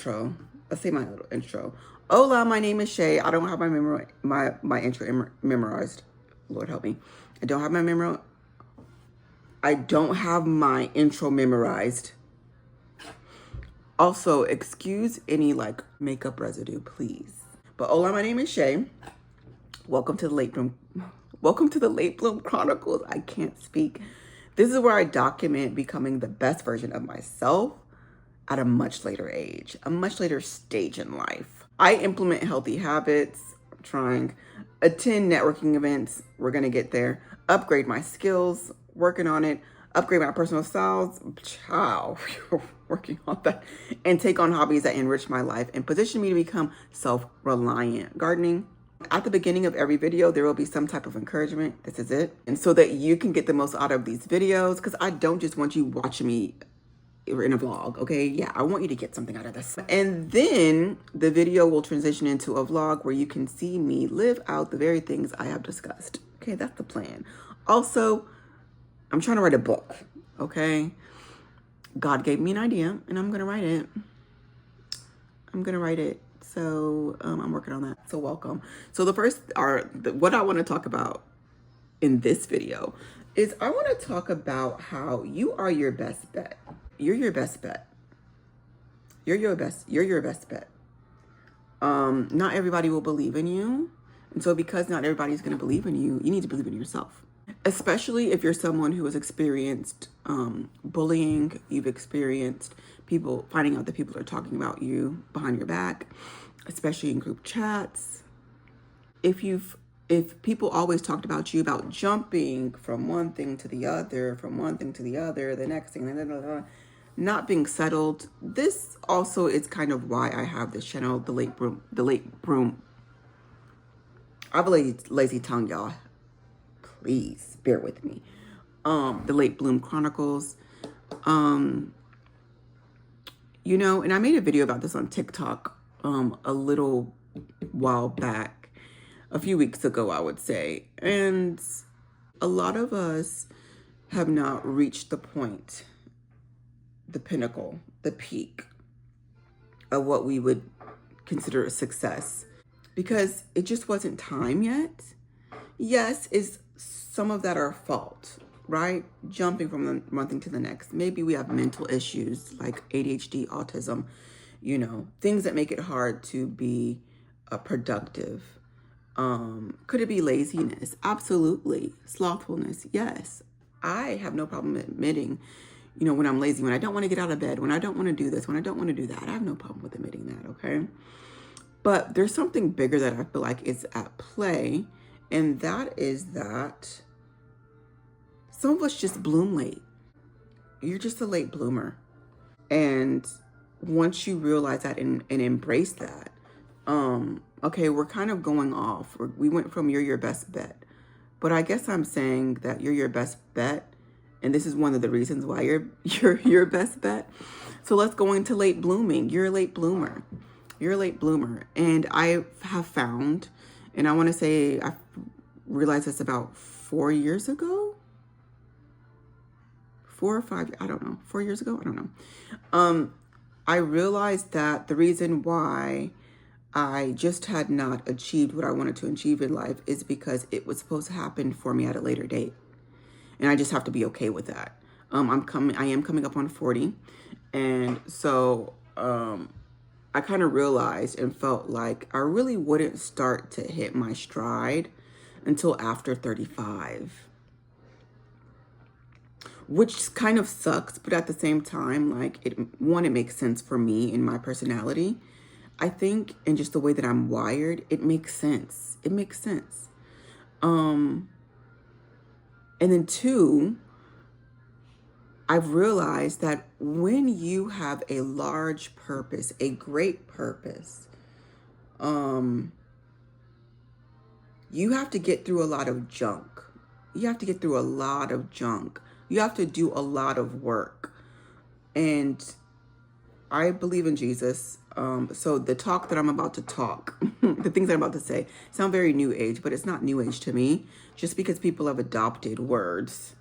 intro. Let's say my little intro. Hola, my name is Shay. I don't have my intro memorized. Lord help me. I don't have my intro memorized. Also, excuse any like makeup residue, please. But hola, my name is Shay. Welcome to the Late Bloom Chronicles. I can't speak. This is where I document becoming the best version of myself at a much later age, a much later stage in life. I implement healthy habits. I'm trying. Attend networking events. We're gonna get there. Upgrade my skills. Working on it. Upgrade my personal styles. Ciao. Working on that. And take on hobbies that enrich my life and position me to become self-reliant. Gardening. At the beginning of every video, there will be some type of encouragement. This is it. And so that you can get the most out of these videos, because I don't just want you watching me in a vlog, okay? Yeah, I want you to get something out of this. And then the video will transition into a vlog where you can see me live out the very things I have discussed. Okay, that's the plan. Also, I'm trying to write a book, okay? God gave me an idea and I'm gonna write it. So I'm working on that. So welcome. So what I want to talk about in this video is I want to talk about how you are your best bet. You're your best bet. You're your best bet. Not everybody will believe in you. And so because not everybody's going to believe in you, you need to believe in yourself. Especially if you're someone who has experienced bullying, you've experienced people finding out that people are talking about you behind your back, especially in group chats. If people always talked about you about jumping from one thing to the other, the next thing, not being settled. This also is kind of why I have this channel, the late broom. I have a lazy tongue, y'all. Please bear with me. The Late Bloom Chronicles. You know, and I made a video about this on TikTok a little while back, a few weeks ago, I would say. And a lot of us have not reached the point, the pinnacle, the peak of what we would consider a success, because it just wasn't time yet. Yes, is some of that our fault, right? Jumping from one thing to the next. Maybe we have mental issues like ADHD, autism, you know, things that make it hard to be productive. Could it be laziness? Absolutely. Slothfulness? Yes. I have no problem admitting, you know, when I'm lazy, when I don't want to get out of bed, when I don't want to do this, when I don't want to do that. I have no problem with admitting that, okay? But there's something bigger that I feel like is at play, and that is that some of us just bloom late. You're just a late bloomer. And once you realize that and embrace that, okay, we're kind of going off. We went from you're your best bet. But I guess I'm saying that you're your best bet. And this is one of the reasons why you're your best bet. So let's go into late blooming. You're a late bloomer. You're a late bloomer. And I have found, and I want to say I realized this about 4 years ago. 4 or 5, I don't know. 4 years ago? I don't know. I realized that the reason why I just had not achieved what I wanted to achieve in life is because it was supposed to happen for me at a later date. And I just have to be okay with that. I am coming up on 40. And so I kind of realized and felt like I really wouldn't start to hit my stride until after 35. Which kind of sucks, but at the same time, like, it makes sense for me and my personality. I think, and just the way that I'm wired, it makes sense. It makes sense. And then 2, I've realized that when you have a large purpose, a great purpose, you have to get through a lot of junk. You have to get through a lot of junk. You have to do a lot of work. And I believe in Jesus. So the talk that I'm about to talk, the things I'm about to say, sound very new age, but it's not new age to me. Just because people have adopted words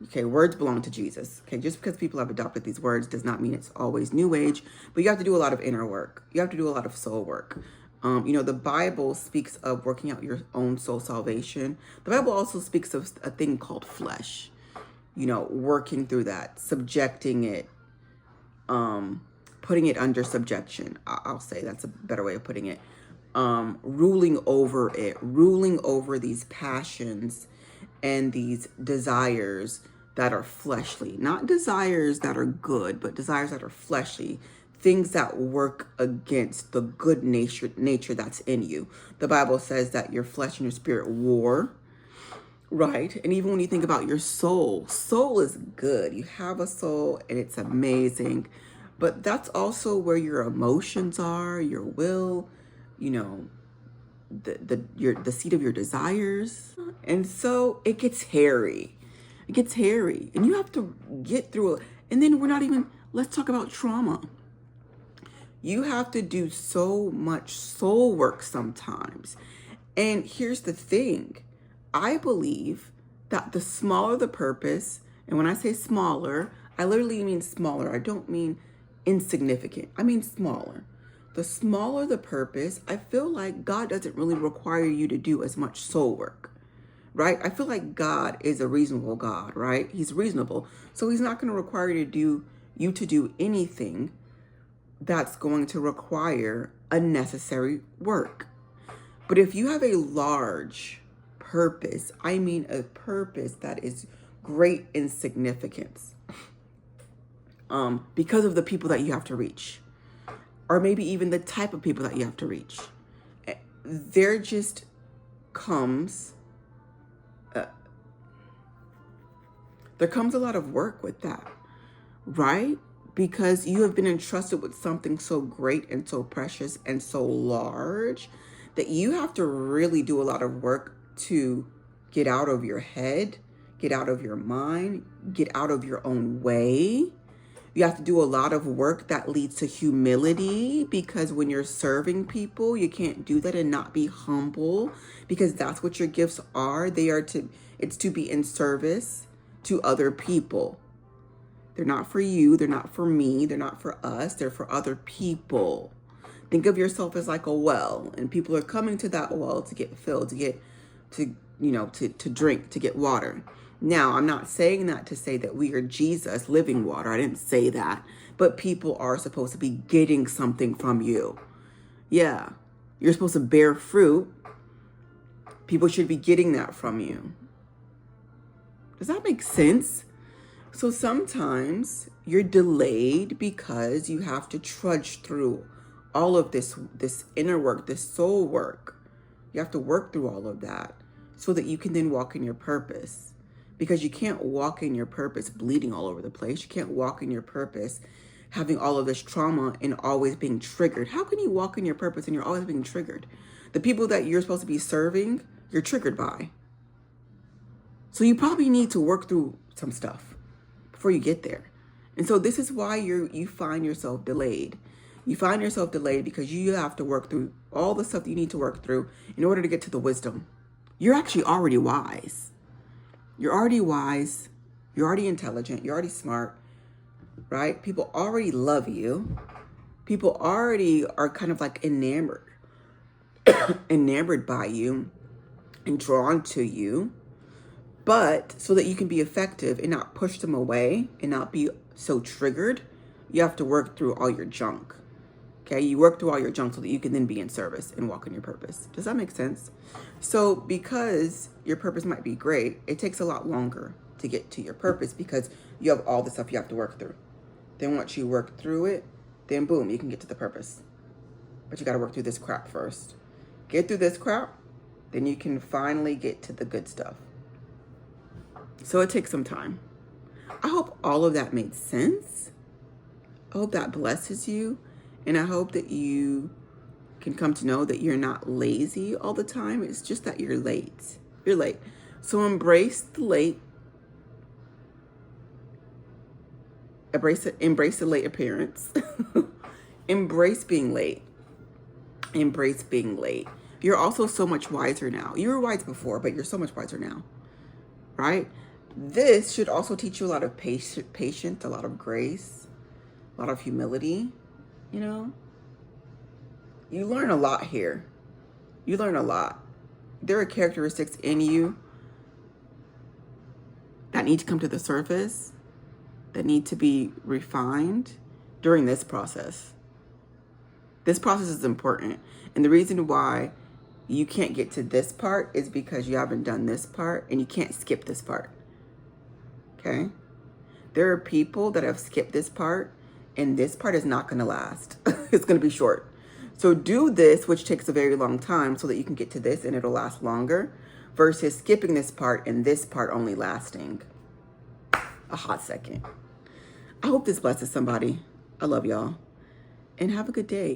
Okay, words belong to Jesus. Okay, just because people have adopted these words does not mean it's always new age, but you have to do a lot of inner work. You have to do a lot of soul work. The Bible speaks of working out your own soul salvation. The Bible also speaks of a thing called flesh, working through that, subjecting it, putting it under subjection. I'll say that's a better way of putting it. Ruling over it, ruling over these passions and these desires that are fleshly, not desires that are good, but desires that are fleshly, things that work against the good nature that's in you. The Bible says that your flesh and your spirit war, right? And even when you think about your soul is good. You have a soul and it's amazing, but that's also where your emotions are, your will, the seat of your desires. And so it gets hairy. It gets hairy. And you have to get through it. And then let's talk about trauma. You have to do so much soul work sometimes. And here's the thing. I believe that the smaller the purpose, and when I say smaller, I literally mean smaller. I don't mean insignificant. I mean smaller. The smaller the purpose, I feel like God doesn't really require you to do as much soul work, right? I feel like God is a reasonable God, right? He's reasonable. So he's not going to require you to do anything that's going to require unnecessary work. But if you have a large purpose, I mean a purpose that is great in significance, because of the people that you have to reach, or maybe even the type of people that you have to reach, there just comes a lot of work with that, right? Because you have been entrusted with something so great and so precious and so large that you have to really do a lot of work to get out of your head, get out of your mind, get out of your own way. You have to do a lot of work that leads to humility, because when you're serving people, you can't do that and not be humble, because that's what your gifts are. It's to be in service to other people. They're not for you. They're not for me. They're not for us. They're for other people. Think of yourself as like a well, and people are coming to that well to get filled, to drink, to get water. Now, I'm not saying that to say that we are Jesus, living water. I didn't say that. But people are supposed to be getting something from you. Yeah. You're supposed to bear fruit. People should be getting that from you. Does that make sense? So sometimes you're delayed because you have to trudge through all of this inner work, this soul work. You have to work through all of that so that you can then walk in your purpose. Because you can't walk in your purpose bleeding all over the place. You can't walk in your purpose having all of this trauma and always being triggered. How can you walk in your purpose and you're always being triggered? The people that you're supposed to be serving, you're triggered by. So you probably need to work through some stuff before you get there. And so this is why you find yourself delayed. You find yourself delayed because you have to work through all the stuff that you need to work through in order to get to the wisdom. You're actually already wise. You're already wise. You're already intelligent. You're already smart, right? People already love you. People already are kind of like enamored by you and drawn to you. But so that you can be effective and not push them away and not be so triggered, you have to work through all your junk. Okay, you work through all your junk so that you can then be in service and walk in your purpose. Does that make sense? So because your purpose might be great, it takes a lot longer to get to your purpose because you have all the stuff you have to work through. Then once you work through it, then boom, you can get to the purpose. But you got to work through this crap first. Get through this crap, then you can finally get to the good stuff. So it takes some time. I hope all of that made sense. I hope that blesses you. And I hope that you can come to know that you're not lazy all the time. It's just that you're late. You're late. So embrace the late. Embrace the late appearance. Embrace being late. Embrace being late. You're also so much wiser now. You were wise before, but you're so much wiser now. Right? This should also teach you a lot of patience, a lot of grace, a lot of humility. You know, you learn a lot here. You learn a lot. There are characteristics in you that need to come to the surface, that need to be refined during this process. This process is important. And the reason why you can't get to this part is because you haven't done this part, and you can't skip this part. Okay? There are people that have skipped this part, and this part is not going to last. It's going to be short. So do this, which takes a very long time, so that you can get to this and it'll last longer, versus skipping this part and this part only lasting a hot second. I hope this blesses somebody. I love y'all, and have a good day.